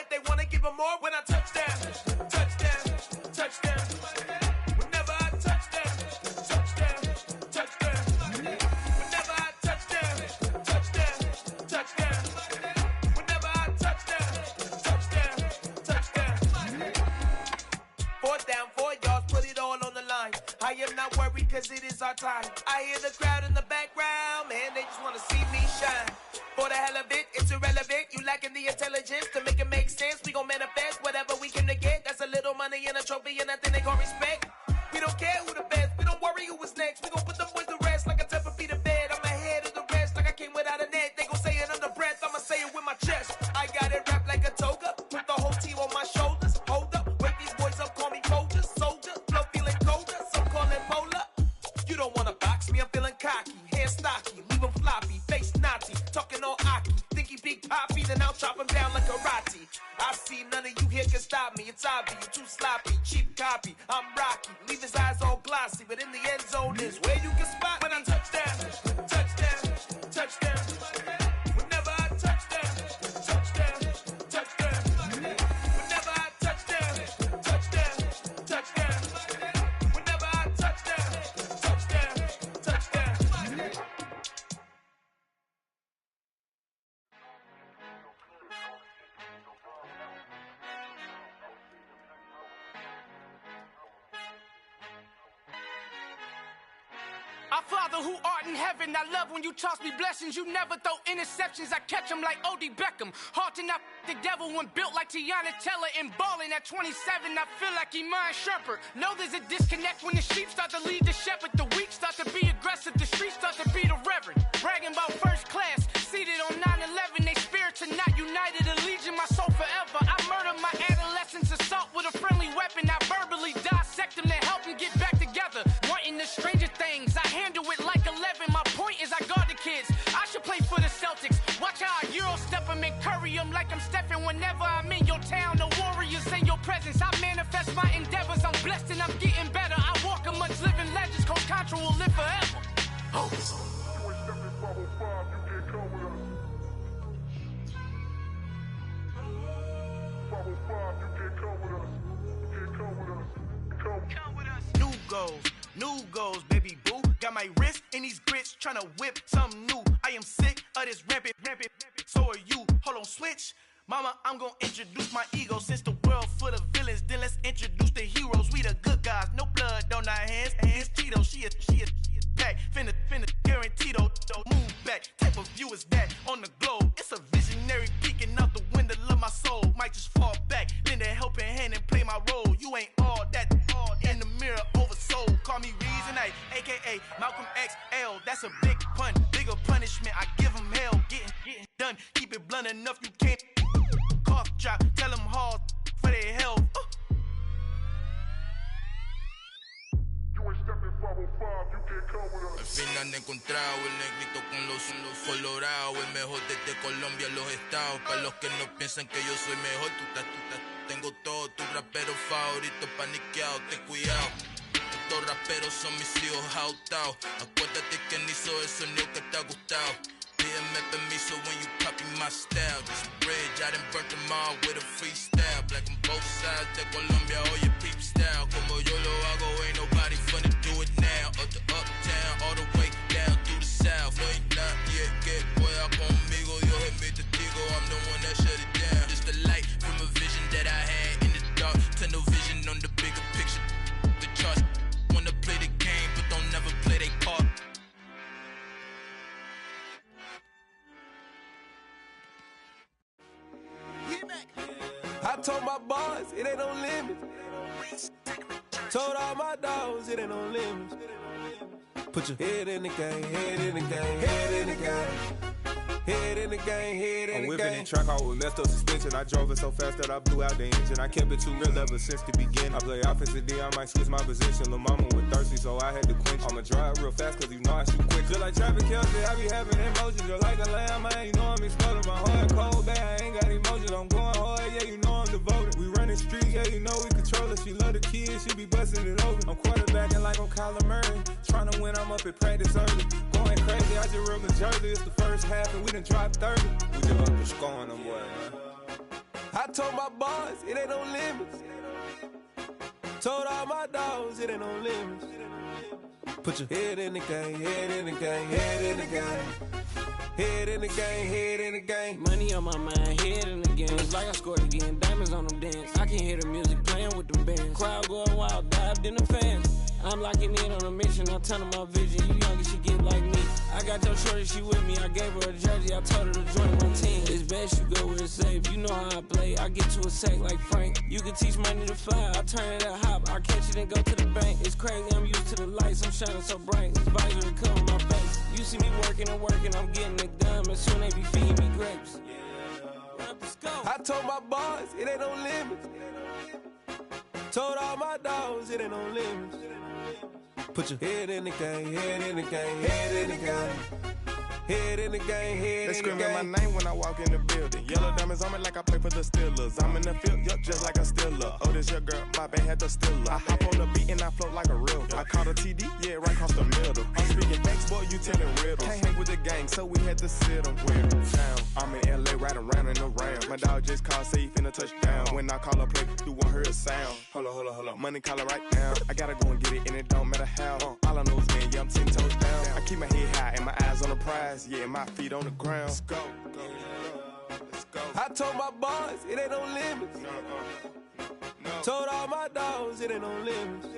if they wanna give them more. When I touch down, touchdown, touchdown. Whenever I touch down, touchdown, touchdown. Whenever I touch down, touchdown, touchdown. Whenever I touch down, touchdown, touchdown. 4th down, 4 yards, put it all on the line. I am not worried cause it is our time. I hear the crowd in the background, man, they just wanna see me shine. For the hell of it, it's irrelevant. You lacking the intelligence to make it make sense. We gon' manifest whatever we came to get. That's a little money and a trophy and nothing they gon' respect. We don't care who the best, we don't worry who was next. We gon' put the boys to rest like a temper feet of bed. I'm ahead of the rest like I came without a net. They gon' say it under breath, I'ma say it with my chest. I got it wrapped like a toga, put the whole team on my shoulders. Hold up, wake these boys up, call me Folger, soldier. Flow feeling colder, some call it polar. You don't wanna box me, I'm feeling cocky. Hair stocky, leave him floppy, face naughty. Talking all Aki, think he big poppy, then I'll chop him down like karate. I see none of you here can stop me. It's obvious, you too sloppy, cheap copy. I'm Rocky, leave his eyes all glossy, but in the end zone is where you can spot when I touch down, touchdown, touchdown. Whenever I touch down, touchdown, touchdown. Whenever I touch down, touchdown, touchdown. Whenever I touch down, touchdown, touchdown. Our Father who art in heaven, I love when you toss me blessings. You never throw interceptions, I catch them like O.D. Beckham. Hard to not the devil when built like Tiana Teller. And balling at 27, I feel like Iman Shumpert. Know there's a disconnect when the sheep start to lead the shepherd. The weak start to be aggressive, the streets start to be the reverend. Bragging about first class, seated on 9/11. They spirits are not united, a legion, my soul forever. I murder my adolescence, assault with a friendly weapon. I verbally dissect them to help them get back together. Wanting the stranger things, I handle it like 11. My point is I guard the kids. I should play for the Celtics. Watch how I Euro step them and curry them like I'm Stephen. Whenever I'm in your town, the warriors in your presence. I manifest my endeavors. I'm blessed and I'm getting better. I walk amongst living legends. Coach Contra will live forever. Oh. You ain't stepping 505, you can't come with us. 505, you can't come with us. You can't come with us. Come with us. New goals, baby boo. Got my wrist in these grits, tryna whip something new. I am sick of this rampant. So are you. Hold on, switch. Mama, I'm gonna introduce my ego. Since the world full of villains, then let's introduce the heroes. We the good guys, no blood on our hands. Hands Tito, she a back. Finna guaranteed don't move back. Type of view is that on the globe? It's a visionary peeking out the window of my soul. Might just fall back, lend a helping hand and play my role. You ain't all that in the mirror oversold. Call me Reason A, aka Malcolm XL. That's a big pun, bigger punishment. I give him hell, getting done. Keep it blunt enough, you can't cough drop. Tell them hard for their health. Al fin han encontrado el negrito con los colorados, el mejor desde Colombia a los estados. Para los que no piensan que yo soy mejor, tengo todo, tus raperos favoritos paniqueados, ten cuidado. Estos raperos son mis hijos adoptados. Acuérdate que ni hizo el sonido que te ha gustado. Pídeme permiso when you copy my style. This bridge, I done burnt them all with a freestyle. Black on both sides de Colombia, oye peep style. Como yo lo hago, ain't nobody finna do it now. Up to uptown, all the way down through the south. No hay nadie que pueda conmigo, Dios es mi testigo. I'm the one that shut it down. Just a light from a vision that I had in the dark. Tunnel vision on the bigger picture. The charts wanna play the game, but don't never play their part. I told my boys, it ain't no limit. Told all my dogs, it ain't no limit. Put your head in the game, head in the game, head in the game. Head in the game, head in the game. I'm whipping in track out with messed up suspension. I drove it so fast that I blew out the engine. I kept it too real ever since the beginning. I play offensive D, I might switch my position. Lil' mama was thirsty, so I had to quench. I'ma drive real fast, cause you know I shoot quick. Just like traffic Kelsey, I be having emotions. Just like a lamb, man, you know I'm exploding. My heart cold, bad, I ain't got emotions. I'm going hard, yeah, you know I'm devoted. We running streets, yeah, you know we control it. She love the kids, she be busting it over. I'm quarterbacking like I'm Kyler Murray. Trying to win, I'm up at practice early. Going crazy, I just real the jersey. It's the first half and we done dropped 30. We just up to scoring them, boy, man. I I told my boys, it ain't no limits. Told all my dogs, it ain't no limits. Put your head in the game, head in the game, head in the game. Head in the game, head in the game. Money on my mind, head in the game. It's like I scored again, diamonds on them dance. I can hear the music playing with them bands. Crowd going wild, dived in the fans. I'm locking in on a mission, I'm telling my vision. You young, she get like me. I got your shorty, she with me. I gave her a jersey, I told her to join my team. It's best you go where it's safe. You know how I play. I get to a sack like Frank. You can teach money to fly. I turn it a hop. I catch it and go to the bank. It's crazy, I'm used to the lights. I'm shining so bright. This visor will cover my face. You see me working and working. I'm getting it done. And soon they be feeding me grapes. I told my boys, it ain't no limits. Told all my dogs, it ain't no limits. Put your head in the game, head in the game, head in the game. Head in the game, head in the game. They screaming my name when I walk in the building. Yellow diamonds on me like I play for the Steelers. I'm in the field, yup, just like a Steeler. Oh, this your girl, my band had the Steeler. I hop on the beat and I float like a river. I caught a TD, yeah, right across the middle. I'm speaking facts, boy, you telling riddles. Can't hang with the gang, so we had to sit them where down. I'm in LA, riding around and around. My dog just called, say he finna touchdown. When I call a play, you won't hear a sound. Hold up, money calling right now. I gotta go and get it, and it don't matter how. All I know is, man, yeah, I'm 10 toes down. I keep my head high and my eyes on the prize. Yeah, my feet on the ground. Let's go. Let's go. I told my boys, it ain't no limits. No. Told all my dogs, it ain't no limits.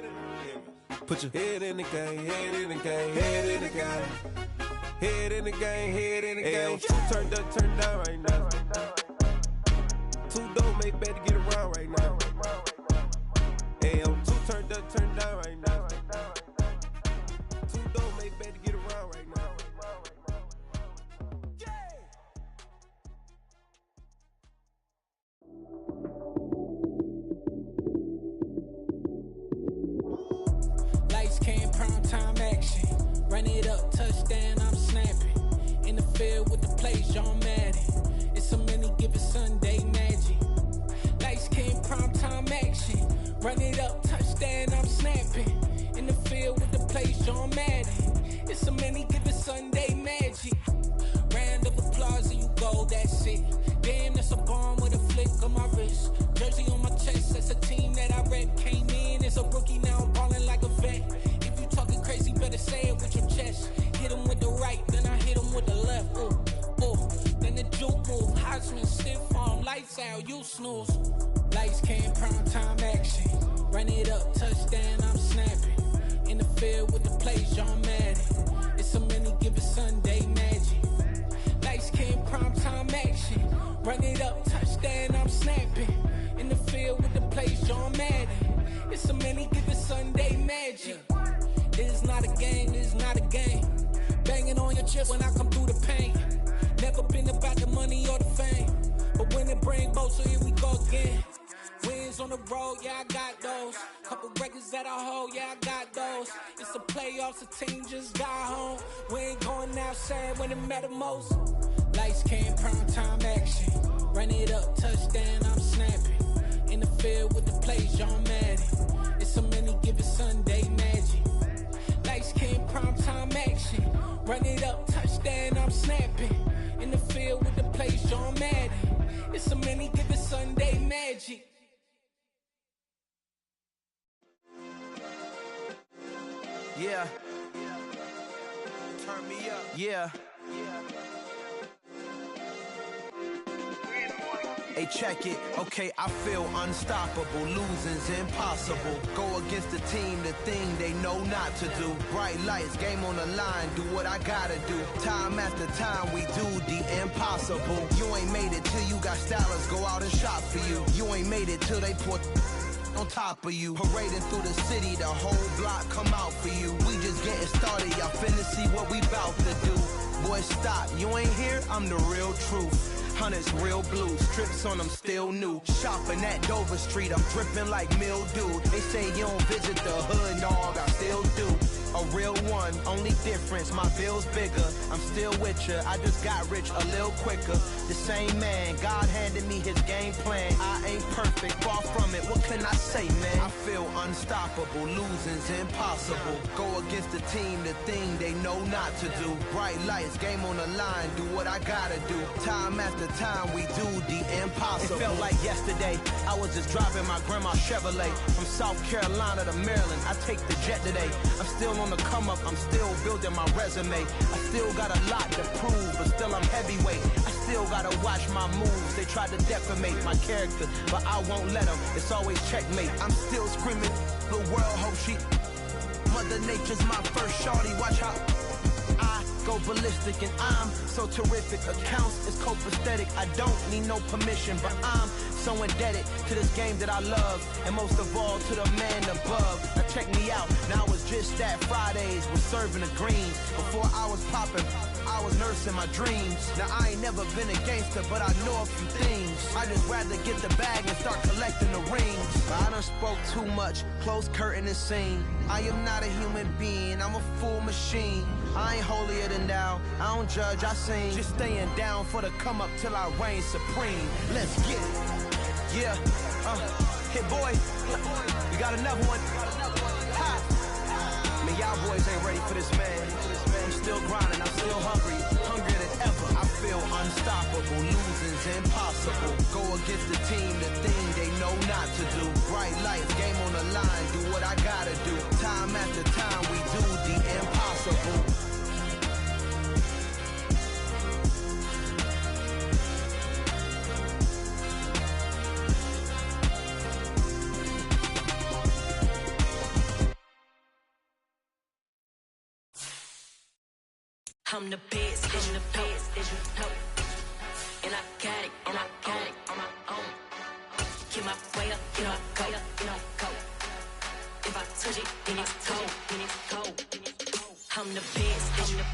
Put your head in the game, head in the game, head in the game. Head in the game, head in the game. Two turned up, turned down right now. Two don't make better get around right now. Hey, I'm two turned up, turned down right now. Two don't make better get around right now. Lights came, prime time action. Run it up, touchdown, I'm snapping. In the field with the plays, John Madden. It's a many given Sunday magic. Lights came, prime time action. Run it up, touchdown, I'm snapping. In the field with the plays, John Madden. It's a many given Sunday magic. Round of applause and you go, that's it. Damn, that's a bomb with a flick on my wrist. Jersey on my chest, that's a team that I rep. Came in as a rookie, now I'm ballin' like a vet. If you talking crazy, better say it with your chest. Hit him with the right, then I hit him with the left. Ooh, ooh, then the juke move. Heisman, stiff arm, lights out, you snooze. Lights came, prime time action. Run it up, touchdown, I'm snapping. In the field with the plays, John Madden. It's a many given Sunday magic. Lights came, prime time action. Run it up, touchdown, I'm snapping. In the field with the plays, John Madden. It's a many given Sunday magic. This is not a game, this is not a game. Banging on your chest when I come through the pain. Never been about the money or the fame. But when it bring both, so here we go again. Wins on the road, yeah, I got those. Couple records that I hold, yeah, I got those. It's the playoffs, the team just got home. We ain't going outside when it matter most. Lights came, prime time action. Run it up, touchdown, I'm snapping. In the field with the plays, John Madden. It's a many given Sunday magic. Lights came, prime time action. Run it up, touchdown, I'm snapping. In the field with the plays, John Madden. It's a many given Sunday magic. Yeah. Turn me up. Yeah. Hey, check it. Okay, I feel unstoppable. Losing's impossible. Go against the team, the thing they know not to do. Bright lights, game on the line. Do what I gotta do. Time after time, we do the impossible. You ain't made it till you got stylists go out and shop for you. You ain't made it till they put on top of you. Parading through the city, the whole block come out for you. We just getting started, y'all finna see what we bout to do. Boy, stop, you ain't here, I'm the real truth. Hunters, real blue, strips on them still new. Shopping at Dover Street, I'm dripping like mildew. They say you don't visit the hood, dog, I still do. a real one. Only difference, my bill's bigger. I'm still with ya. I just got rich a little quicker. The same man, God handed me his game plan. I ain't perfect, far from it. What can I say, man? I feel unstoppable. Losing's impossible. Go against the team, the thing they know not to do. Bright lights, game on the line. Do what I gotta do. Time after time, we do the impossible. It felt like yesterday. I was just driving my grandma's Chevrolet from South Carolina to Maryland. I take the jet today. I'm still on the come up. I'm still building my resume. I still got a lot to prove, but still I'm heavyweight. I still gotta watch my moves. They try to defamate my character, but I won't let them. It's always checkmate. I'm still screaming. The world hope she. Mother Nature's my first shorty. Watch how I go ballistic, and I'm so terrific. Accounts is copacetic. I don't need no permission, but I'm so indebted to this game that I love, and most of all to the man above. Now check me out. Now it's just that Fridays was serving the greens. Before I was popping, I was nursing my dreams. Now I ain't never been a gangster, but I know a few things. I just rather get the bag and start collecting the rings. I done spoke too much. Close curtain and scene. I am not a human being. I'm a full machine. I ain't holier than thou. I don't judge, I sing. Just staying down for the come up till I reign supreme. Let's get it. Yeah, hit boy. We got another one. Ha. Man, y'all boys ain't ready for this, man. I'm still grinding, I'm still hungry. Hungrier than ever. I feel unstoppable. Losing's impossible. Go against the team, the thing they know not to do. Bright lights, game on the line. Do what I gotta do. Time after time, we do the impossible. I'm the best, I'm the best, as you know. And I got it, and I got it on my own. Get my way up, you know, go, you know, go. If I touch it, then it's cold, then it's cold. I'm the best, as you know.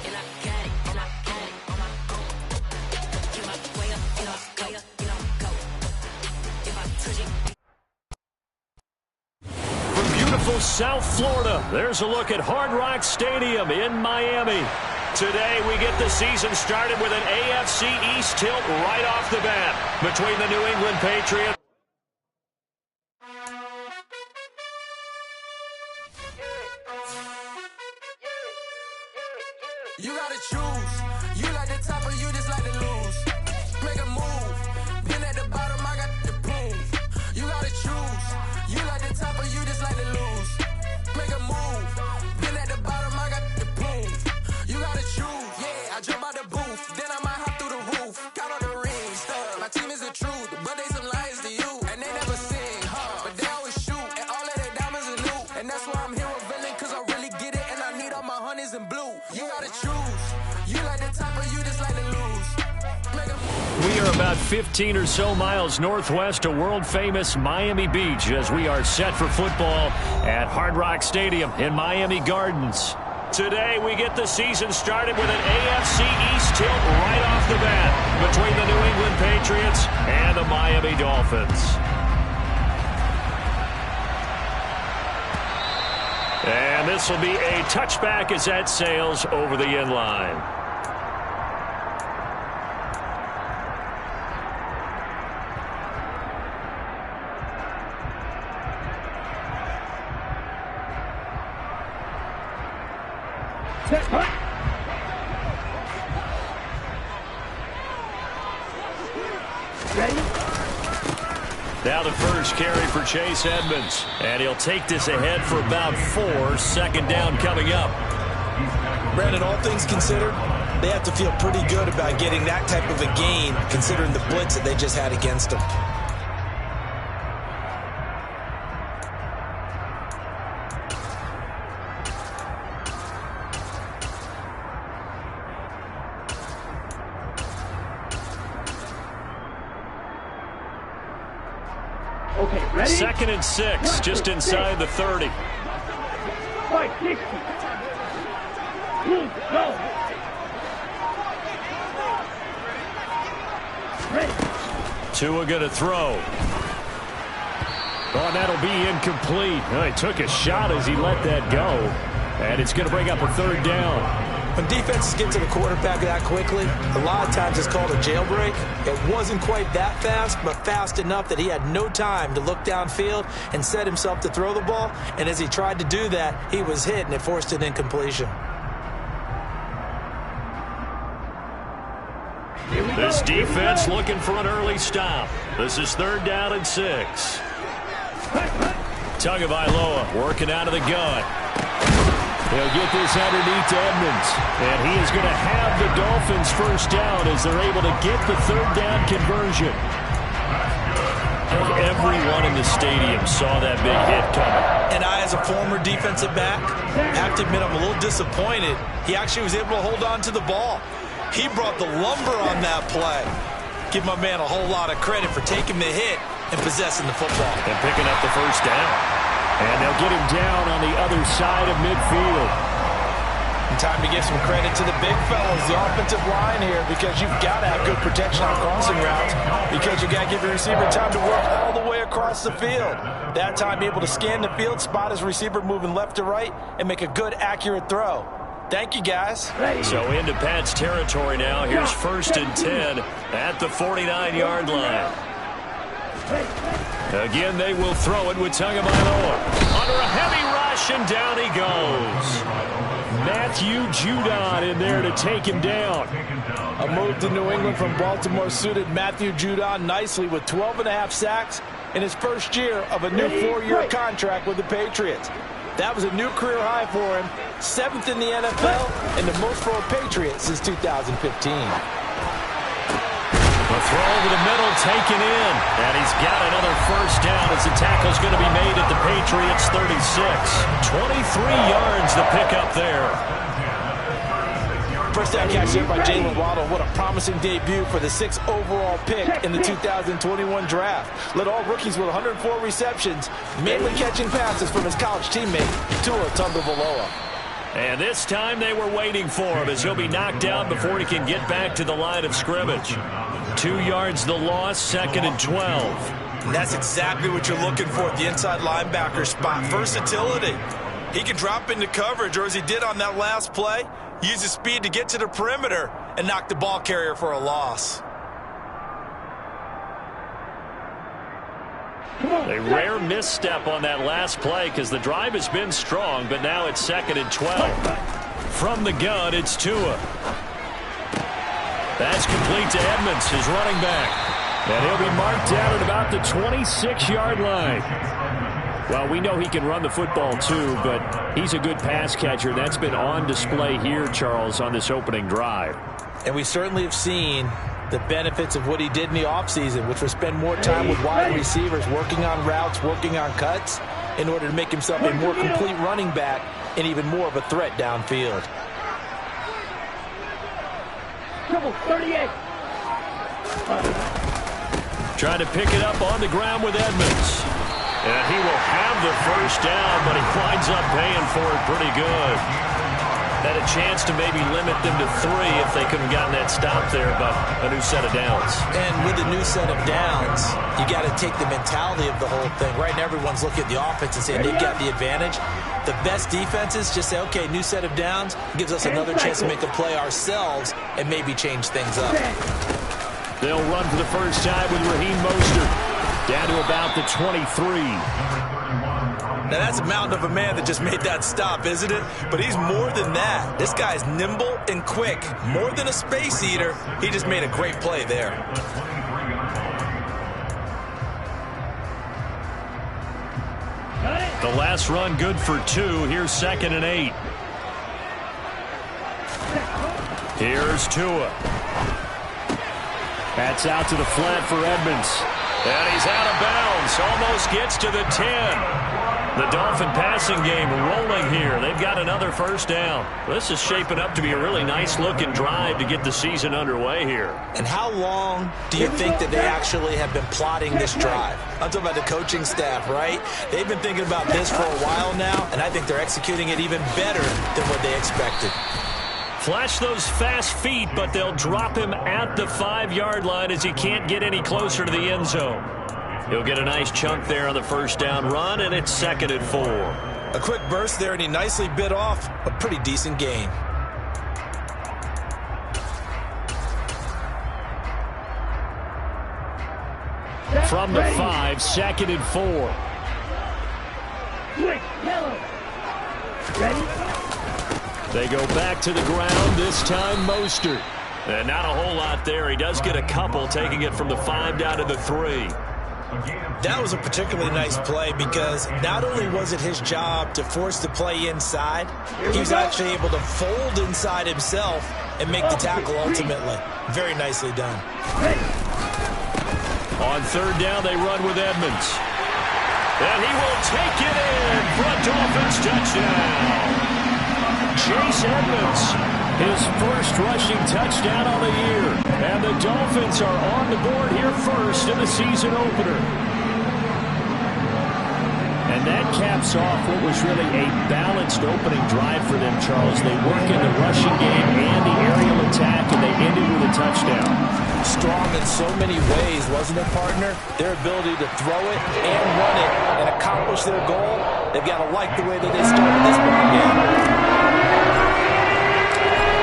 And I got it, and I got it on my own. Get my way up, you know, go, you know, go. If I touch it. Beautiful South Florida. There's a look at Hard Rock Stadium in Miami. Today we get the season started with an AFC East tilt right off the bat between the New England Patriots. You gotta choose. You like the top or you just like to lose. Make a move. Been at the bottom, I got the prove. You gotta choose. You like the top or you just like to lose. Make a move. Been at the bottom, I got the prove. You gotta choose. Yeah, I jump out the booth. Then I might hop through the roof. Count on the rings. My team is the truth, but they some liars to you. And they never sing, but they always shoot. And all of their diamonds are new. And that's why I'm here with villain, cause I really get it. And I need all my honeys in blue. You gotta choose. You like the top or you just like to lose. We are about 15 or so miles northwest of world-famous Miami Beach as we are set for football at Hard Rock Stadium in Miami Gardens. Today we get the season started with an AFC East tilt right off the bat between the New England Patriots and the Miami Dolphins. And this will be a touchback as that sails over the end line. Now the first carry for Chase Edmonds. And he'll take this ahead for about 4. Second down coming up. Brandon, all things considered, they have to feel pretty good about getting that type of a gain, considering the blitz that they just had against them. Second and 6, just inside the 30. Tua going to throw. Oh, and that'll be incomplete. He took a shot as he let that go. And it's going to bring up a third down. When defenses get to the quarterback that quickly, a lot of times it's called a jailbreak. It wasn't quite that fast, but fast enough that he had no time to look downfield and set himself to throw the ball. And as he tried to do that, he was hit, and it forced an incompletion. This defense looking for an early stop. This is 3rd down and 6. Tagovailoa working out of the gun. He'll get this underneath to Edmonds. And he is going to have the Dolphins first down as they're able to get the 3rd down conversion. Everyone in the stadium saw that big hit coming. And I, as a former defensive back, have to admit I'm a little disappointed. He actually was able to hold on to the ball. He brought the lumber on that play. Give my man a whole lot of credit for taking the hit and possessing the football. And picking up the first down. And they'll get him down on the other side of midfield. And time to give some credit to the big fellas, the offensive line here, because you've got to have good protection on crossing routes, because you got to give your receiver time to work all the way across the field. That time, be able to scan the field, spot his receiver moving left to right, and make a good, accurate throw. Thank you, guys. So into Pat's territory now. Here's 1st and 10 at the 49-yard line. Again, they will throw it with Tagovailoa. Under a heavy rush, and down he goes. Matthew Judon in there to take him down. A move to New England from Baltimore suited Matthew Judon nicely with 12.5 sacks in his first year of a new 4-year contract with the Patriots. That was a new career high for him, 7th in the NFL, and the most for a Patriot since 2015. The throw over the middle taken in, and he's got another first down as the tackle's going to be made at the Patriots 36. 23 yards the pickup there. First down catch there by Jalen Waddle. What a promising debut for the 6th overall pick in the 2021 draft. Led all rookies with 104 receptions, mainly catching passes from his college teammate, Tua Tagovailoa. And this time they were waiting for him as he'll be knocked down before he can get back to the line of scrimmage. 2 yards the loss, 2nd and 12. And that's exactly what you're looking for at the inside linebacker spot. Versatility. He can drop into coverage, or as he did on that last play, use his speed to get to the perimeter and knock the ball carrier for a loss. A rare misstep on that last play because the drive has been strong, but now it's 2nd and 12. From the gun, it's Tua. That's complete to Edmonds, his running back. And he'll be marked down at about the 26-yard line. Well, we know he can run the football too, but he's a good pass catcher. That's been on display here, Charles, on this opening drive. And we certainly have seen the benefits of what he did in the offseason, which was spend more time with wide receivers, working on routes, working on cuts, in order to make himself a more complete running back and even more of a threat downfield. 38. Trying to pick it up on the ground with Edmonds. And he will have the first down, but he winds up paying for it pretty good. Had a chance to maybe limit them to 3 if they could have gotten that stop there, but a new set of downs. And with a new set of downs, you got to take the mentality of the whole thing. Right now, everyone's looking at the offense and saying they've got the advantage. The best defenses just say, okay, new set of downs, gives us another chance to make a play ourselves and maybe change things up. They'll run for the first time with Raheem Mostert. Down to about the 23. Now, that's a mountain of a man that just made that stop, isn't it? But he's more than that. This guy's nimble and quick. More than a space eater, he just made a great play there. The last run good for 2. Here's 2nd and 8. Here's Tua. That's out to the flat for Edmonds. And he's out of bounds. Almost gets to the 10. The Dolphin passing game rolling here. They've got another first down. This is shaping up to be a really nice-looking drive to get the season underway here. And how long do you think that they actually have been plotting this drive? I'm talking about the coaching staff, right? They've been thinking about this for a while now, and I think they're executing it even better than what they expected. Flash those fast feet, but they'll drop him at the 5-yard line as he can't get any closer to the end zone. He'll get a nice chunk there on the first down run, and it's 2nd and 4. A quick burst there, and he nicely bit off a pretty decent gain. From the 5, 2nd and 4. They go back to the ground, this time Mostert. And not a whole lot there. He does get a couple, taking it from the 5 down to the 3. That was a particularly nice play because not only was it his job to force the play inside, he was actually able to fold inside himself and make the tackle ultimately. Very nicely done. On 3rd down, they run with Edmonds. And he will take it in for a Dolphins touchdown. Chase Edmonds, his first rushing touchdown on the year. And the Dolphins are on the board here first in the season opener. And that caps off what was really a balanced opening drive for them, Charles. They work in the rushing game and the aerial attack, and they ended with a touchdown. Strong in so many ways, wasn't it, partner? Their ability to throw it and run it and accomplish their goal, they've got to like the way that they started this ball game.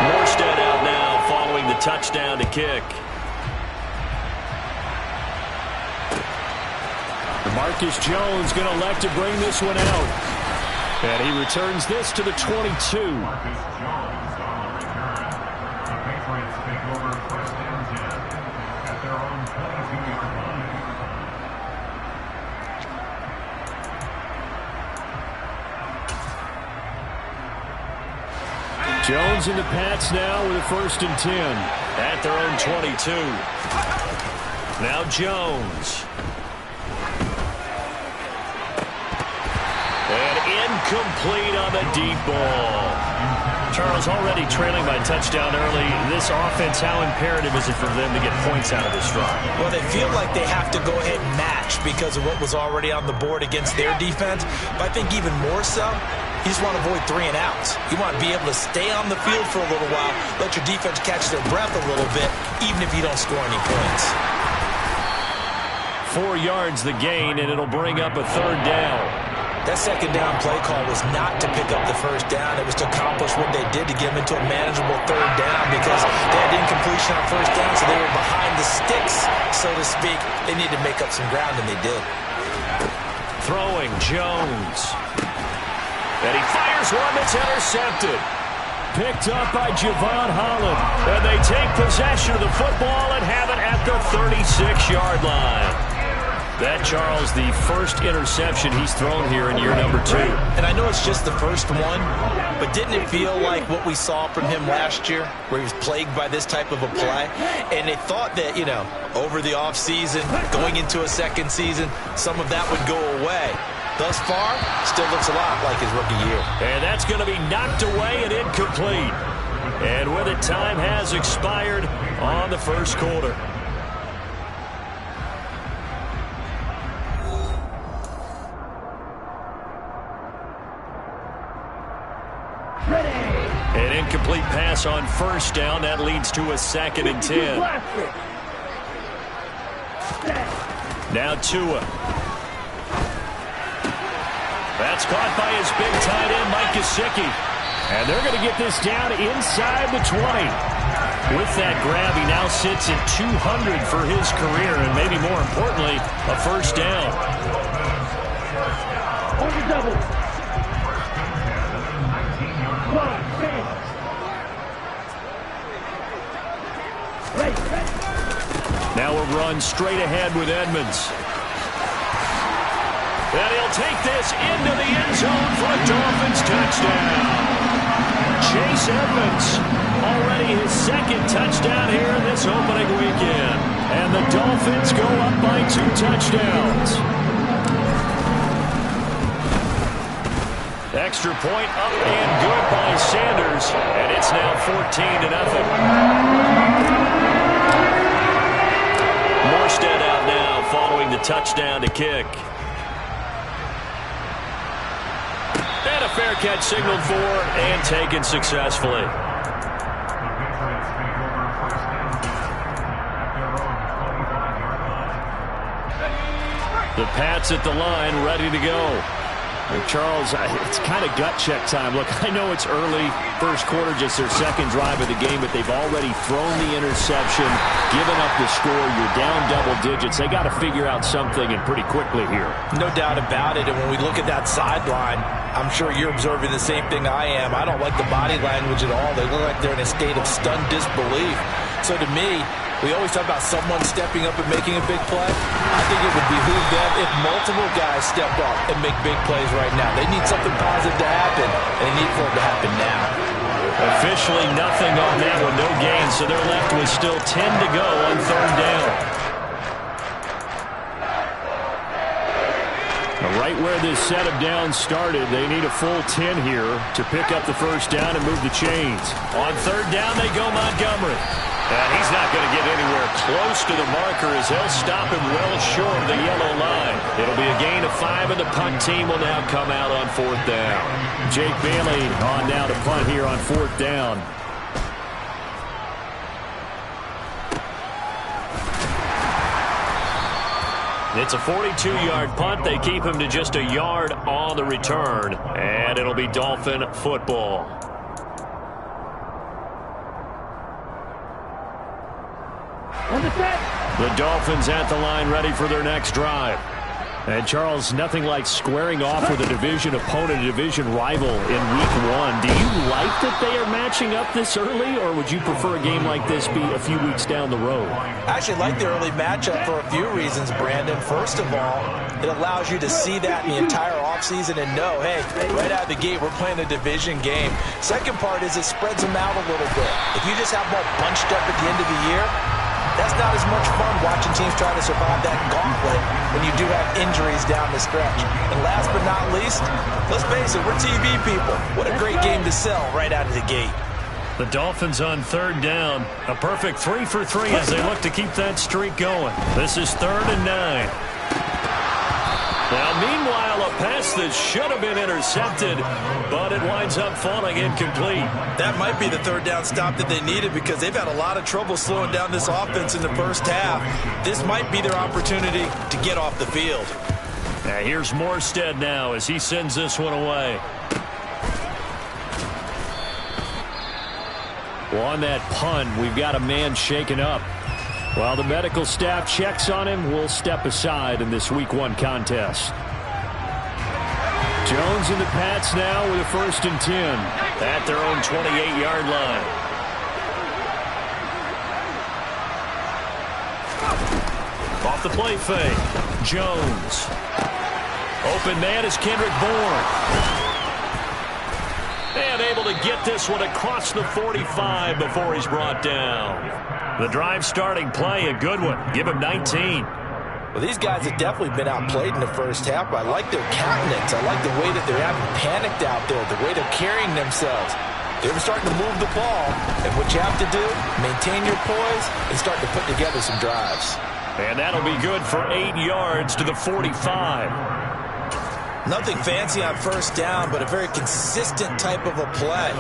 Morstead out now following the touchdown to kick. Marcus Jones going to elect to bring this one out. And he returns this to the 22. Jones in the Pats now with a 1st and 10 at their own 22. Now Jones. And incomplete on the deep ball. Charles, already trailing by touchdown early. This offense, how imperative is it for them to get points out of this drive? Well, they feel like they have to go ahead and match because of what was already on the board against their defense. But I think even more so, you just want to avoid 3 and outs. You want to be able to stay on the field for a little while, let your defense catch their breath a little bit, even if you don't score any points. 4 yards the gain, and it'll bring up a 3rd down. That 2nd down play call was not to pick up the 1st down. It was to accomplish what they did to get them into a manageable 3rd down because they had incompletion on 1st down, so they were behind the sticks, so to speak. They needed to make up some ground, and they did. Throwing Jones. And he fires one that's intercepted. Picked up by Javon Holland. And they take possession of the football and have it at the 36-yard line. That, Charles, the first interception he's thrown here in year number 2. And I know it's just the first one, but didn't it feel like what we saw from him last year, where he was plagued by this type of a play? And they thought that, you know, over the offseason, going into a 2nd season, some of that would go away. Thus far, still looks a lot like his rookie year. And that's going to be knocked away and incomplete. And with it, time has expired on the first quarter. An incomplete pass on 1st down. That leads to a 2nd and 10. Now Tua. That's caught by his big tight end, Mike Gesicki. And they're going to get this down inside the 20. With that grab, he now sits at 200 for his career, and maybe more importantly, a 1st down. Double. Now a run straight ahead with Edmonds. And he'll take this into the end zone for a Dolphins touchdown. Chase Edmonds, already his 2nd touchdown here this opening weekend. And the Dolphins go up by 2 touchdowns. Extra point up and good by Sanders. And it's now 14-0. Morstead out now following the touchdown to kick. And a fair catch signaled for and taken successfully. The Pats at the line, ready to go. Charles, it's kind of gut check time. Look, I know it's early, first quarter, just their second drive of the game, but they've already thrown the interception, given up the score. You're down double digits. They got to figure out something, and pretty quickly here. No doubt about it, and when we look at that sideline, I'm sure you're observing the same thing I am. I don't like the body language at all. They look like they're in a state of stunned disbelief. So to me, we always talk about someone stepping up and making a big play. I think it would behoove them if multiple guys step up and make big plays right now. They need something positive to happen, and they need for it to happen now. Officially nothing on that one, no gain, so they're left with still 10 to go on third down. Right where this set of downs started, they need a full 10 here to pick up the first down and move the chains. On third down, they go Montgomery. And he's not going to get anywhere close to the marker as they'll stop him well short of the yellow line. It'll be a gain of 5, and the punt team will now come out on fourth down. Jake Bailey on now to punt here on fourth down. It's a 42-yard punt. They keep him to just a yard on the return, and it'll be Dolphin football. The Dolphins at the line ready for their next drive. And Charles, nothing like squaring off with a division opponent, a division rival in week 1. Do you like that they are matching up this early, or would you prefer a game like this be a few weeks down the road? I actually like the early matchup for a few reasons, Brandon. First of all, it allows you to see that in the entire offseason and know, hey, right out of the gate, we're playing a division game. Second part is it spreads them out a little bit. If you just have them all bunched up at the end of the year, that's not as much fun watching teams try to survive that gauntlet when you do have injuries down the stretch. And last but not least, let's face it, we're TV people. What a great game to sell right out of the gate. The Dolphins on third down. A perfect 3 for 3 as they look to keep that streak going. This is 3rd and 9. Now, meanwhile, a pass that should have been intercepted, but it winds up falling incomplete. That might be the third down stop that they needed because they've had a lot of trouble slowing down this offense in the first half. This might be their opportunity to get off the field. Now, here's Morstead now as he sends this one away. Well, on that punt, we've got a man shaken up. While the medical staff checks on him, we'll step aside in this Week 1 contest. Jones and the Pats now with a 1st and 10 at their own 28-yard line. Off the play fake. Jones. Open man is Kendrick Bourne. And able to get this one across the 45 before he's brought down. The drive starting play, a good one. Give him 19. Well, these guys have definitely been outplayed in the first half, but I like their countenance. I like the way that they're having panicked out there, the way they're carrying themselves. They're starting to move the ball, and what you have to do, maintain your poise and start to put together some drives. And that'll be good for 8 yards to the 45. Nothing fancy on first down, but a very consistent type of a play.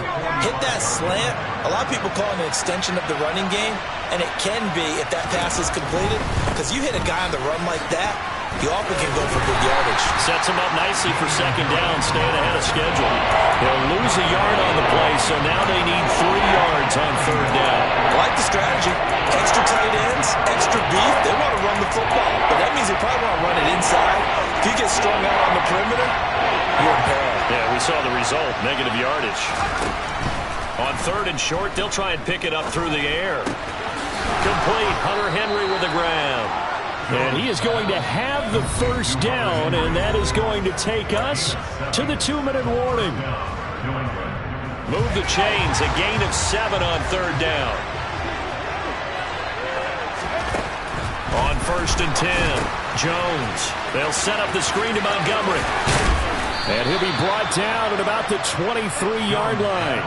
Hit that slant. A lot of people call it an extension of the running game, and it can be if that pass is completed, because you hit a guy on the run like that, you often can go for good yardage. Sets him up nicely for second down, staying ahead of schedule. They'll lose a yard on the play, so now they need 3 yards on third down. I like the strategy. Extra tight ends, extra beef. They want to run the football, but that means they probably want to run it inside. If you get strung out on the perimeter, you're in peril. Yeah, we saw the result, negative yardage. On 3rd and short, they'll try and pick it up through the air. Complete. Hunter Henry with the grab. And he is going to have the first down, and that is going to take us to the 2-minute warning. Move the chains, a gain of 7 on third down. On 1st and 10, Jones. They'll set up the screen to Montgomery. And he'll be brought down at about the 23-yard line.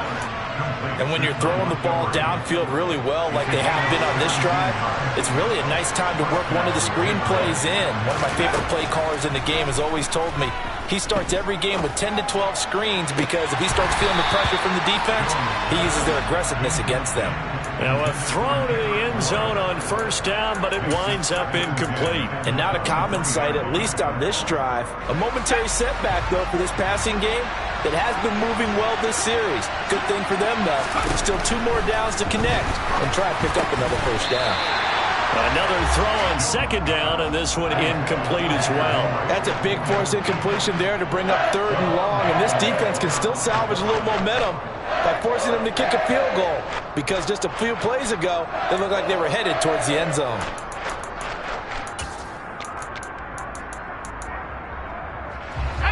And when you're throwing the ball downfield really well like they have been on this drive, it's really a nice time to work one of the screen plays in. One of my favorite play callers in the game has always told me he starts every game with 10 to 12 screens because if he starts feeling the pressure from the defense, he uses their aggressiveness against them. Now a throw to the end end zone on first down, but it winds up incomplete. And not a common sight, at least on this drive. A momentary setback, though, for this passing game that has been moving well this series. Good thing for them, though. Still 2 more downs to connect and try and pick up another first down. Another throw on second down, and this one incomplete as well. That's a big force incompletion there to bring up 3rd and long, and this defense can still salvage a little momentum by forcing them to kick a field goal, because just a few plays ago, they looked like they were headed towards the end zone.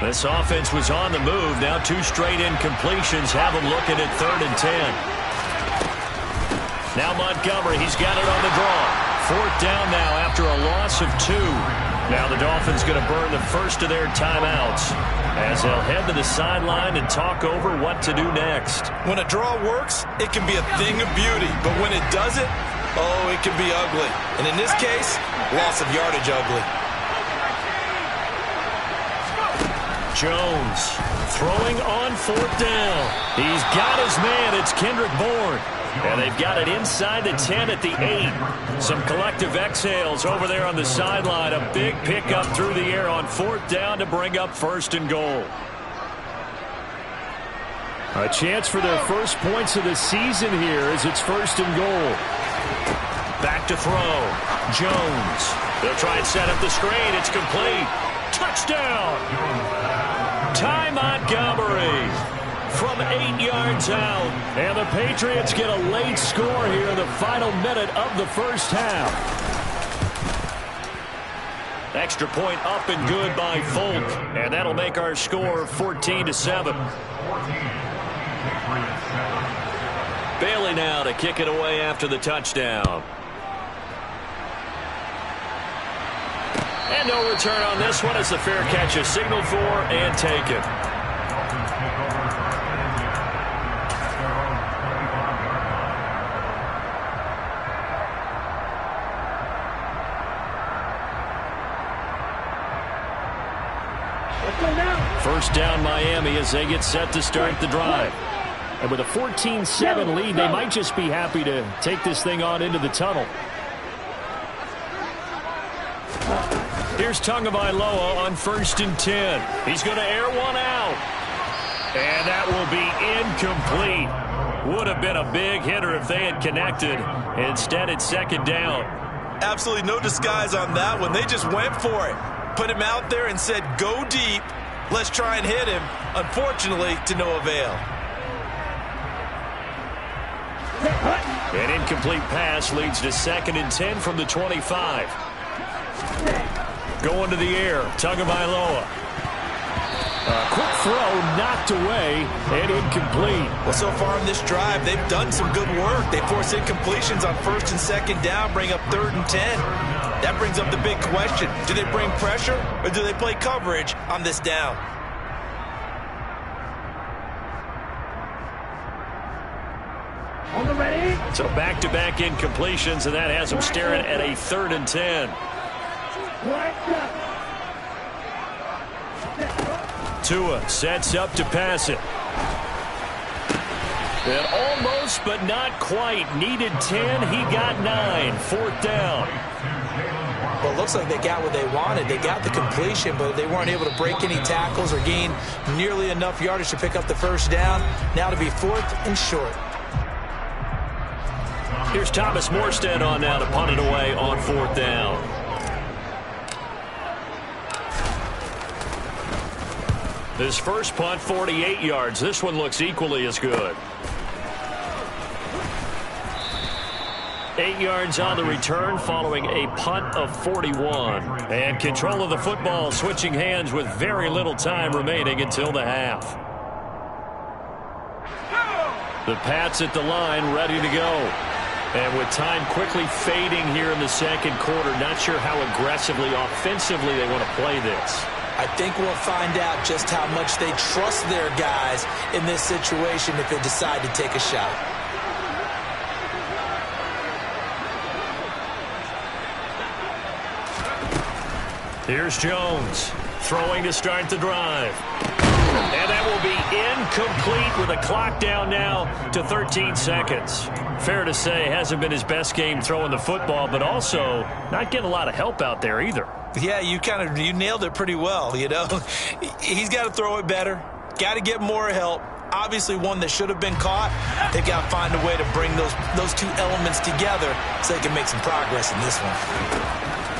This offense was on the move. Now 2 straight incompletions have them looking at 3rd and 10. Now Montgomery, he's got it on the draw. 4th down now after a loss of 2. Now the Dolphins going to burn the first of their timeouts as they'll head to the sideline and talk over what to do next. When a draw works, it can be a thing of beauty. But when it doesn't, oh, it can be ugly. And in this case, loss of yardage ugly. Jones throwing on 4th down. He's got his man. It's Kendrick Bourne. And they've got it inside the 10 at the 8. Some collective exhales over there on the sideline. A big pickup through the air on 4th down to bring up 1st and goal. A chance for their first points of the season here as it's 1st and goal. Back to throw. Jones. They'll try and set up the screen. It's complete. Touchdown. Ty Montgomery from 8 yards out. And the Patriots get a late score here in the final minute of the first half. Extra point up and good by Folk. And that'll make our score 14-7. Bailey now to kick it away after the touchdown. And no return on this one as the fair catch is signaled for and taken. First down Miami as they get set to start the drive. And with a 14-7 lead, they might just be happy to take this thing on into the tunnel. Here's Tagovailoa on 1st and 10. He's going to air one out. And that will be incomplete. Would have been a big hitter if they had connected. Instead, it's 2nd down. Absolutely no disguise on that one. They just went for it. Put him out there and said, go deep. Let's try and hit him. Unfortunately, to no avail. An incomplete pass leads to 2nd and 10 from the 25. Going to the air, Tagovailoa. A quick throw knocked away and incomplete. Well, so far in this drive, they've done some good work. They force incompletions on 1st and 2nd down, bring up 3rd and 10. That brings up the big question. Do they bring pressure or do they play coverage on this down? On the ready. So back-to-back incompletions, and that has them staring at a 3rd and 10. Tua sets up to pass it. And almost, but not quite. Needed 10, he got 9. 4th down. Well, it looks like they got what they wanted. They got the completion, but they weren't able to break any tackles or gain nearly enough yardage to pick up the first down. Now to be 4th and short. Here's Thomas Morstead on now to punt it away on 4th down. His first punt, 48 yards. This one looks equally as good. 8 yards on the return following a punt of 41. And control of the football switching hands with very little time remaining until the half. The Pats at the line ready to go. And with time quickly fading here in the 2nd quarter, not sure how aggressively, offensively they want to play this. I think we'll find out just how much they trust their guys in this situation if they decide to take a shot. Here's Jones throwing to start the drive. And that will be incomplete with a clock down now to 13 seconds. Fair to say, hasn't been his best game throwing the football, but also not getting a lot of help out there either. Yeah, you nailed it pretty well, you know. He's got to throw it better, got to get more help. Obviously one that should have been caught. They've got to find a way to bring those two elements together so they can make some progress in this one.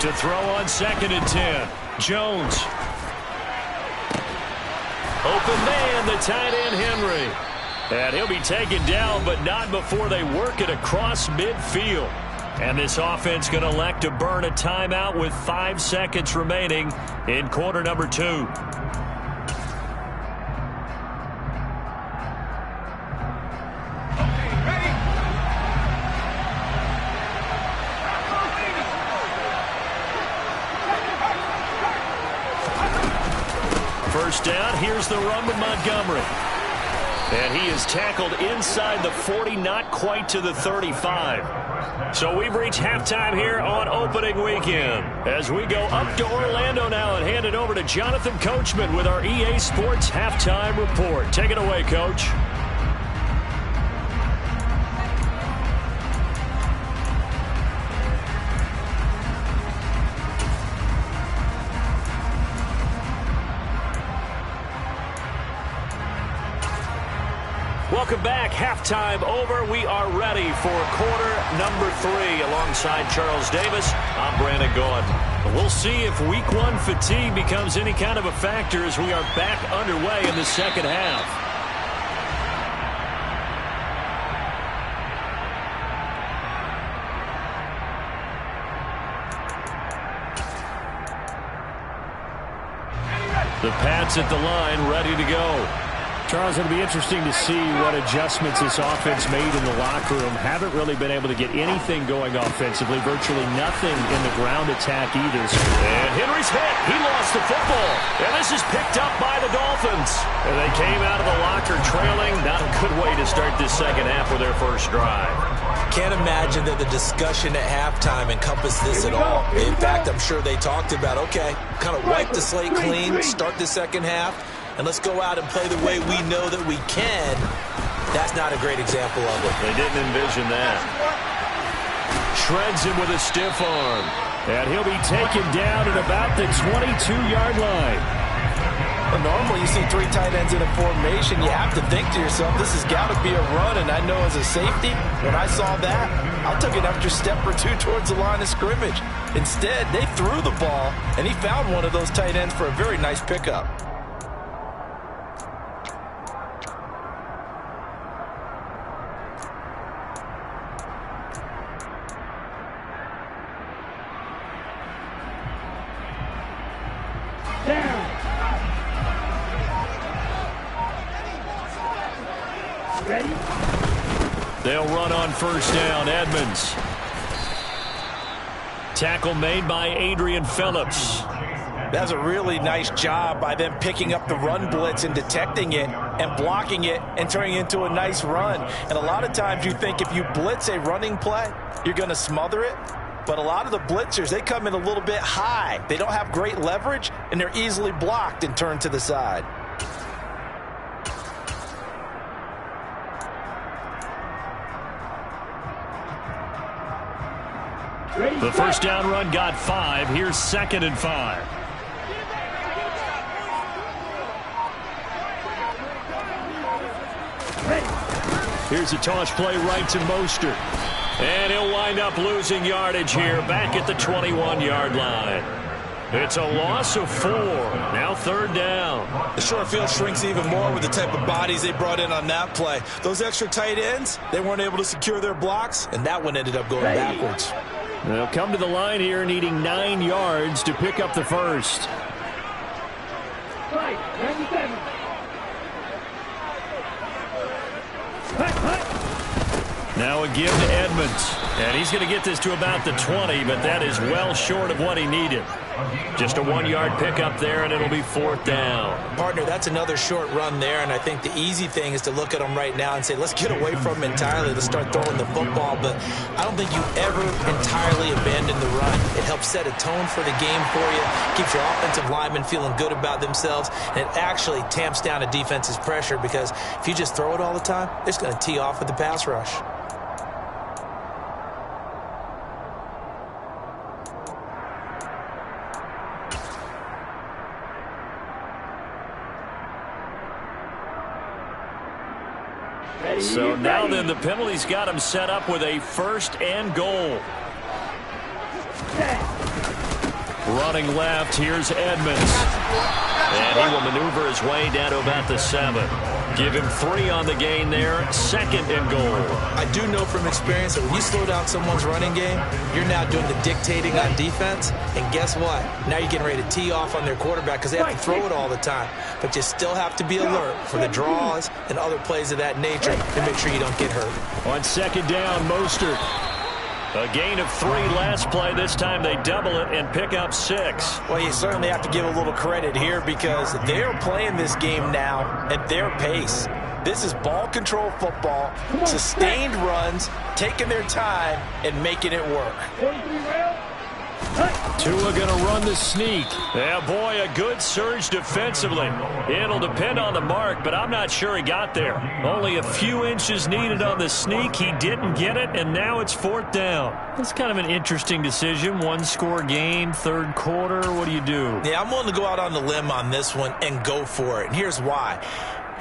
To throw on 2nd and 10, Jones. Open man, the tight end, Henry. And he'll be taken down, but not before they work it across midfield. And this offense going to elect to burn a timeout with 5 seconds remaining in quarter number 2. First down, here's the run with Montgomery. And he is tackled inside the 40, not quite to the 35. So we've reached halftime here on opening weekend. As we go up to Orlando now and hand it over to Jonathan Coachman with our EA Sports Halftime Report. Take it away, Coach. Welcome back. Halftime over. We are ready for quarter number 3. Alongside Charles Davis, I'm Brandon Gaudin. We'll see if week 1 fatigue becomes any kind of a factor as we are back underway in the second half. The Pats at the line, ready to go. Charles, it'll be interesting to see what adjustments this offense made in the locker room. Haven't really been able to get anything going offensively. Virtually nothing in the ground attack either. And Henry's hit. He lost the football. And this is picked up by the Dolphins. And they came out of the locker trailing. Not a good way to start this second half with their first drive. Can't imagine that the discussion at halftime encompassed this at all. In fact, I'm sure they talked about, okay, kind of wipe the slate clean, start the second half, and let's go out and play the way we know that we can. That's not a great example of it. They didn't envision that. Shreds him with a stiff arm. And he'll be taken down at about the 22-yard line. Well, normally you see 3 tight ends in a formation, you have to think to yourself, this has got to be a run, and I know as a safety, when I saw that, I took an extra step or 2 towards the line of scrimmage. Instead, they threw the ball, and he found one of those tight ends for a very nice pickup. They'll run on first down. Edmonds. Tackle made by Adrian Phillips. That's a really nice job by them picking up the run blitz and detecting it and blocking it and turning it into a nice run. And a lot of times you think if you blitz a running play, you're going to smother it. But a lot of the blitzers, they come in a little bit high. They don't have great leverage, and they're easily blocked and turned to the side. The first down run got 5. Here's 2nd and 5. Here's a toss play right to Mostert. And he'll wind up losing yardage here back at the 21-yard line. It's a loss of 4. Now 3rd down. The short field shrinks even more with the type of bodies they brought in on that play. Those extra tight ends, they weren't able to secure their blocks, and that one ended up going backwards. They'll come to the line here needing 9 yards to pick up the first. Now a give to Edmonds. And he's going to get this to about the 20, but that is well short of what he needed. Just a 1-yard pickup there, and it'll be 4th down. Partner, that's another short run there, and I think the easy thing is to look at him right now and say, let's get away from him entirely. Let's start throwing the football, but I don't think you ever entirely abandon the run. It helps set a tone for the game for you, keeps your offensive linemen feeling good about themselves, and it actually tamps down a defense's pressure because if you just throw it all the time, they're just going to tee off with the pass rush. So now then the penalty's got him set up with a 1st and goal. Running left, here's Edmonds. And he will maneuver his way down to about the 7. Give him 3 on the gain there, 2nd and goal. I do know from experience that when you slow down someone's running game, you're now doing the dictating on defense. And guess what? Now you're getting ready to tee off on their quarterback because they have to throw it all the time. But you still have to be alert for the draws and other plays of that nature to make sure you don't get hurt. On 2nd down, Mostert. A gain of 3 last play. This time they double it and pick up 6. Well, you certainly have to give a little credit here because they're playing this game now at their pace. This is ball control football, sustained runs, taking their time, and making it work. Tua going to run the sneak. Yeah, boy, a good surge defensively. It'll depend on the mark, but I'm not sure he got there. Only a few inches needed on the sneak. He didn't get it, and now it's 4th down. That's kind of an interesting decision. 1-score game, 3rd quarter. What do you do? Yeah, I'm willing to go out on the limb on this one and go for it, and here's why.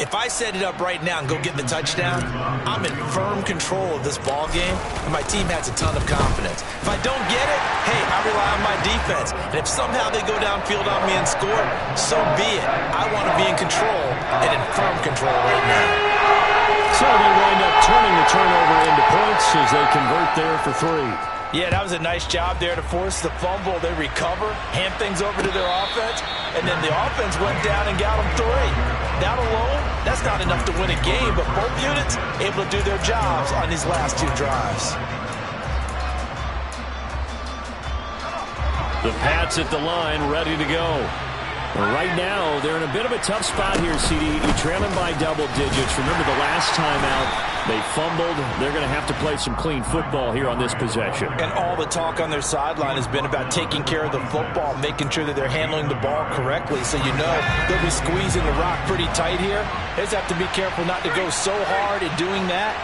If I set it up right now and go get the touchdown, I'm in firm control of this ball game, and my team has a ton of confidence. If I don't get it, hey, I rely on my defense. And if somehow they go downfield on me and score, so be it. I want to be in control and in firm control right now. So they wind up turning the turnover into points as they convert there for 3. Yeah, that was a nice job there to force the fumble. They recover, hand things over to their offense, and then the offense went down and got them 3. That alone, that's not enough to win a game, but both units able to do their jobs on these last 2 drives. The Pats at the line, ready to go. Right now, they're in a bit of a tough spot here, CD. You're trailing by double digits. Remember the last time out, they fumbled. They're going to have to play some clean football here on this possession. And all the talk on their sideline has been about taking care of the football, making sure that they're handling the ball correctly. So you know they'll be squeezing the rock pretty tight here. They just have to be careful not to go so hard at doing that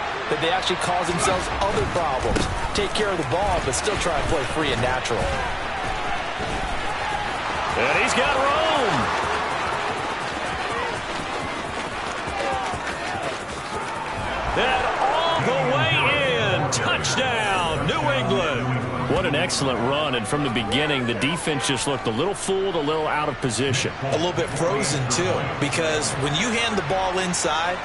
they actually cause themselves other problems. Take care of the ball, but still try and play free and natural. And he's got Rome. And all the way in. Touchdown, New England. What an excellent run. And from the beginning, the defense just looked a little fooled, a little out of position. A little bit frozen, too, because when you hand the ball inside,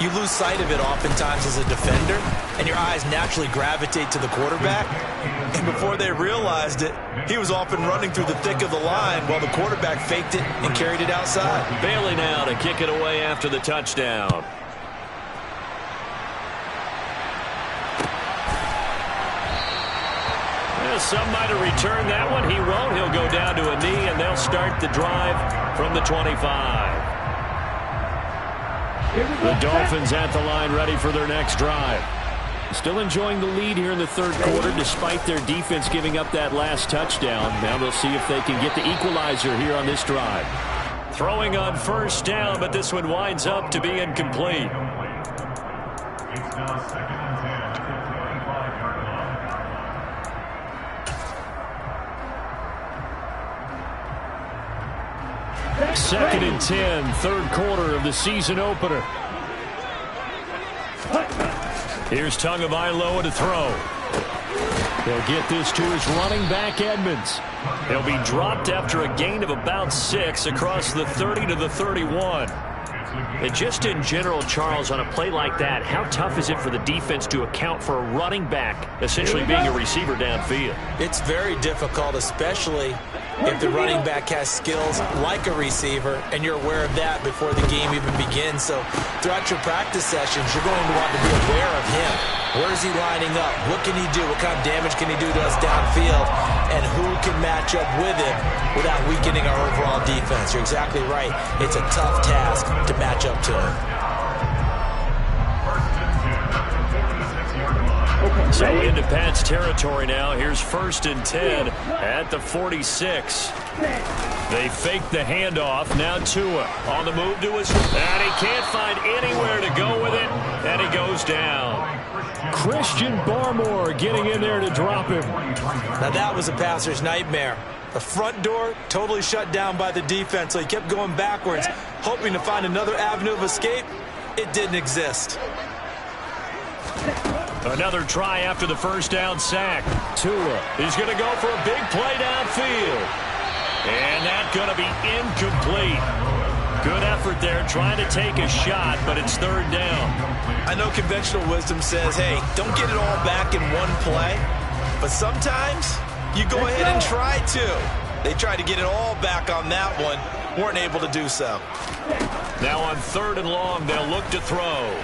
you lose sight of it oftentimes as a defender, and your eyes naturally gravitate to the quarterback. And before they realized it, he was off and running through the thick of the line while the quarterback faked it and carried it outside. Bailey now to kick it away after the touchdown. Well, some might have returned that one. He won't. He'll go down to a knee, and they'll start the drive from the 25. The Dolphins at the line, ready for their next drive. Still enjoying the lead here in the 3rd quarter, despite their defense giving up that last touchdown. Now they'll see if they can get the equalizer here on this drive. Throwing on 1st down, but this one winds up to be incomplete. It's now 2nd and 10 at the 25-yard line. 2nd and 10, 3rd quarter of the season opener. Here's Tagovailoa to throw. He'll get this to his running back, Edmonds. He'll be dropped after a gain of about 6 across the 30 to the 31. And just in general, Charles, on a play like that, how tough is it for the defense to account for a running back essentially being a receiver downfield? It's very difficult, especially if the running back has skills like a receiver, and you're aware of that before the game even begins. So throughout your practice sessions, you're going to want to be aware of him. Where is he lining up? What can he do? What kind of damage can he do to us downfield? And who can match up with him without weakening our overall defense? You're exactly right. It's a tough task to match up to him. So into Pat's territory now. Here's 1st and 10 at the 46. They fake the handoff. Now Tua on the move to his, and he can't find anywhere to go with it, and he goes down. Christian Barmore getting in there to drop him. Now that was a passer's nightmare. The front door totally shut down by the defense, so he kept going backwards, hoping to find another avenue of escape. It didn't exist. Another try after the first down sack. Tua is going to go for a big play downfield. And that's going to be incomplete. Good effort there trying to take a shot, but it's 3rd down. I know conventional wisdom says, hey, don't get it all back in one play. But sometimes you go ahead and try to. They tried to get it all back on that one. Weren't able to do so. Now on 3rd and long, they'll look to throw.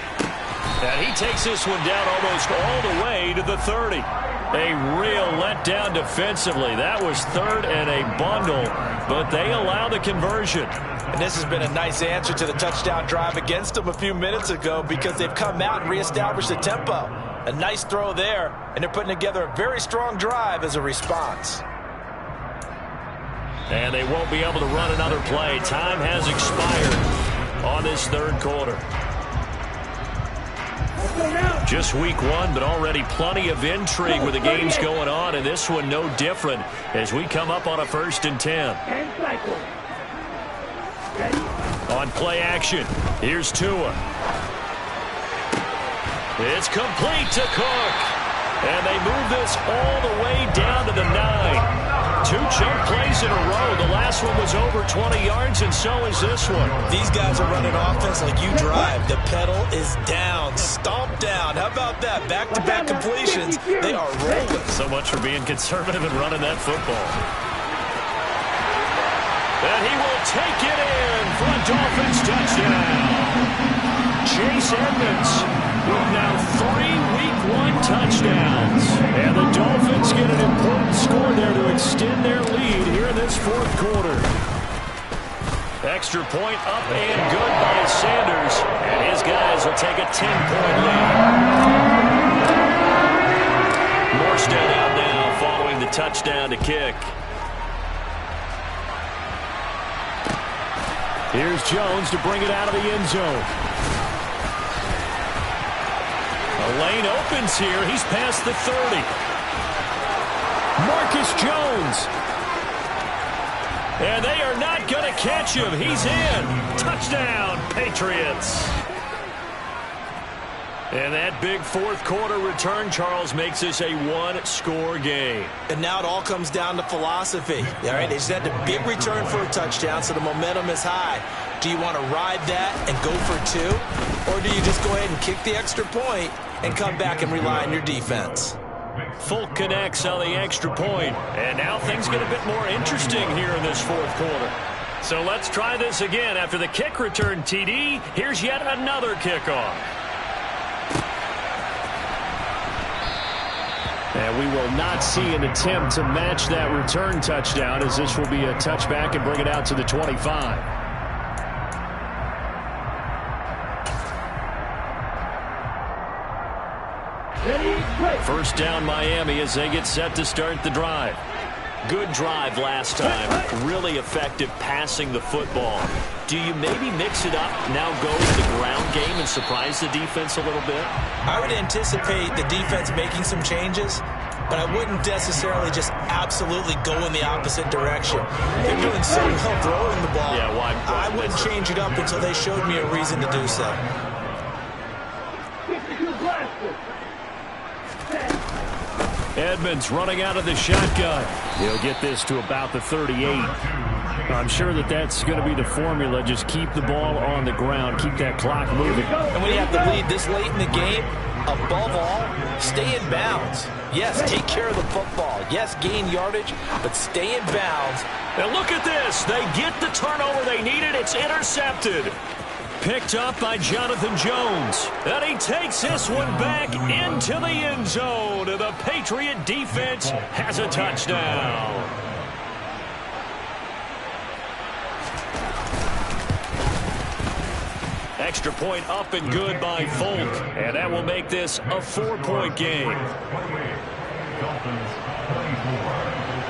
And he takes this one down almost all the way to the 30. A real letdown defensively. That was 3rd and a bundle, but they allow the conversion. And this has been a nice answer to the touchdown drive against them a few minutes ago because they've come out and reestablished the tempo. A nice throw there, and they're putting together a very strong drive as a response. And they won't be able to run another play. Time has expired on this 3rd quarter. Just week 1, but already plenty of intrigue with the games going on, and this one no different as we come up on a 1st and 10. On play action, here's Tua. It's complete to Cook. And they move this all the way down to the 9. 2 chunk plays in a row. The last one was over 20 yards, and so is this one. These guys are running offense like you drive. The pedal is down, stomped down. How about that? Back-to-back completions. They are rolling. So much for being conservative and running that football. And he will take it in for a Dolphins touchdown. Chase Edmonds with now 3 Week 1 touchdowns. And the Dolphins get an important score there to extend their lead here in this 4th quarter. Extra point up and good by Sanders. And his guys will take a 10-point lead. Morstead out now following the touchdown to kick. Here's Jones to bring it out of the end zone. The lane opens here. He's past the 30. Marcus Jones. And they are not going to catch him. He's in. Touchdown, Patriots. And that big 4th quarter return, Charles, makes this a 1-score game. And now it all comes down to philosophy. All right, they just had a big return for a touchdown, so the momentum is high. Do you want to ride that and go for 2? Or do you just go ahead and kick the extra point and come back and rely on your defense? Fulk connects on the extra point. And now things get a bit more interesting here in this 4th quarter. So let's try this again. After the kick return TD, here's yet another kickoff. And we will not see an attempt to match that return touchdown, as this will be a touchback and bring it out to the 25. First down Miami as they get set to start the drive. Good drive last time. Really effective passing the football. Do you maybe mix it up, now go to the ground game and surprise the defense a little bit? I would anticipate the defense making some changes, but I wouldn't necessarily just absolutely go in the opposite direction. They're doing so well throwing the ball. Yeah, why I wouldn't change it up until they showed me a reason to do so. Edmonds running out of the shotgun. He'll get this to about the 38. I'm sure that that's going to be the formula. Just keep the ball on the ground. Keep that clock moving. And when you have the lead this late in the game, above all, stay in bounds. Yes, take care of the football. Yes, gain yardage, but stay in bounds. And look at this. They get the turnover they needed. It's intercepted. Picked up by Jonathan Jones. And he takes this one back into the end zone. And the Patriot defense has a touchdown. Extra point up and good by Folk. And that will make this a 4-point game.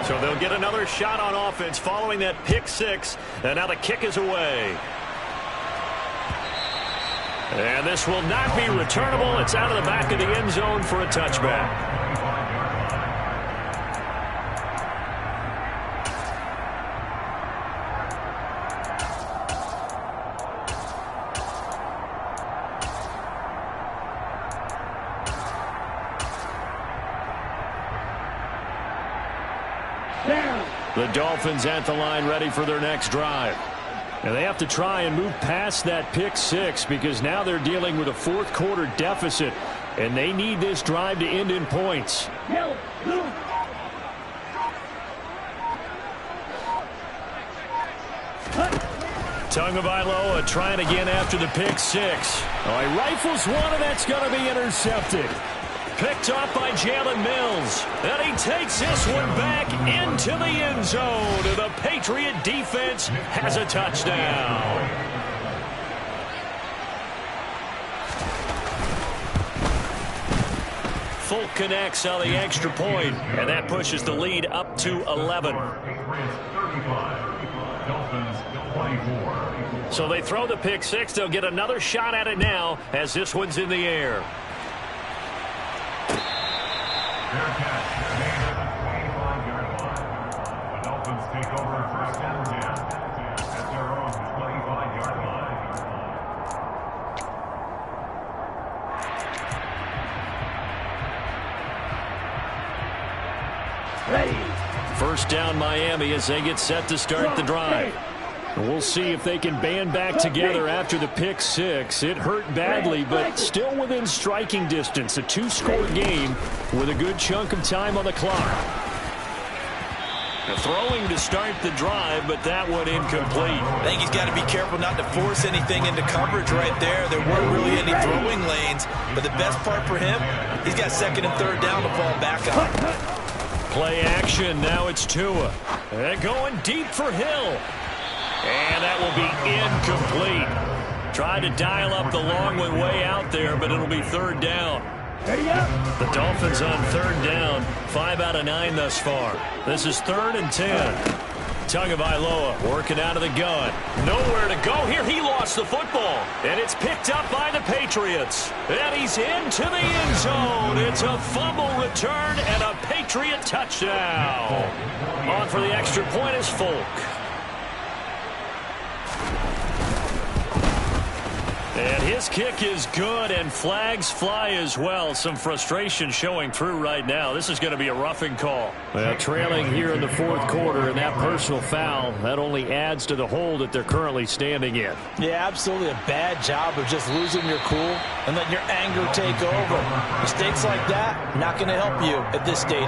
So they'll get another shot on offense following that pick six. And now the kick is away. And this will not be returnable. It's out of the back of the end zone for a touchback. The Dolphins at the line ready for their next drive. And they have to try and move past that pick six because now they're dealing with a fourth quarter deficit. And they need this drive to end in points. Tagovailoa trying again after the pick six. Oh, he rifles one, and that's going to be intercepted. Picked up by Jalen Mills. And he takes this one back into the end zone. And the Patriot defense has a touchdown. Folk connects on the extra point, and that pushes the lead up to 11. So they throw the pick six. They'll get another shot at it now as this one's in the air. First down Miami as they get set to start the drive. We'll see if they can band back together after the pick six. It hurt badly, but still within striking distance. A two-score game with a good chunk of time on the clock. Throwing to start the drive, but that one incomplete. I think he's got to be careful not to force anything into coverage right there. There weren't really any throwing lanes, but the best part for him, he's got second and third down to fall back on. Play action. Now it's Tua. And going deep for Hill. And that will be incomplete. Tried to dial up the long one way out there, but it'll be third down. The Dolphins on third down. 5 out of 9 thus far. This is 3rd and 10. Tagovailoa working out of the gun. Nowhere to go here. He lost the football. And it's picked up by the Patriots. And he's into the end zone. It's a fumble return and a Patriot touchdown. On for the extra point is Folk. And his kick is good, and flags fly as well. Some frustration showing through right now. This is going to be a roughing call. Well, trailing here in the fourth quarter, and that personal foul, that only adds to the hole that they're currently standing in. Yeah, absolutely a bad job of just losing your cool and letting your anger take over. Mistakes like that, not going to help you at this stage.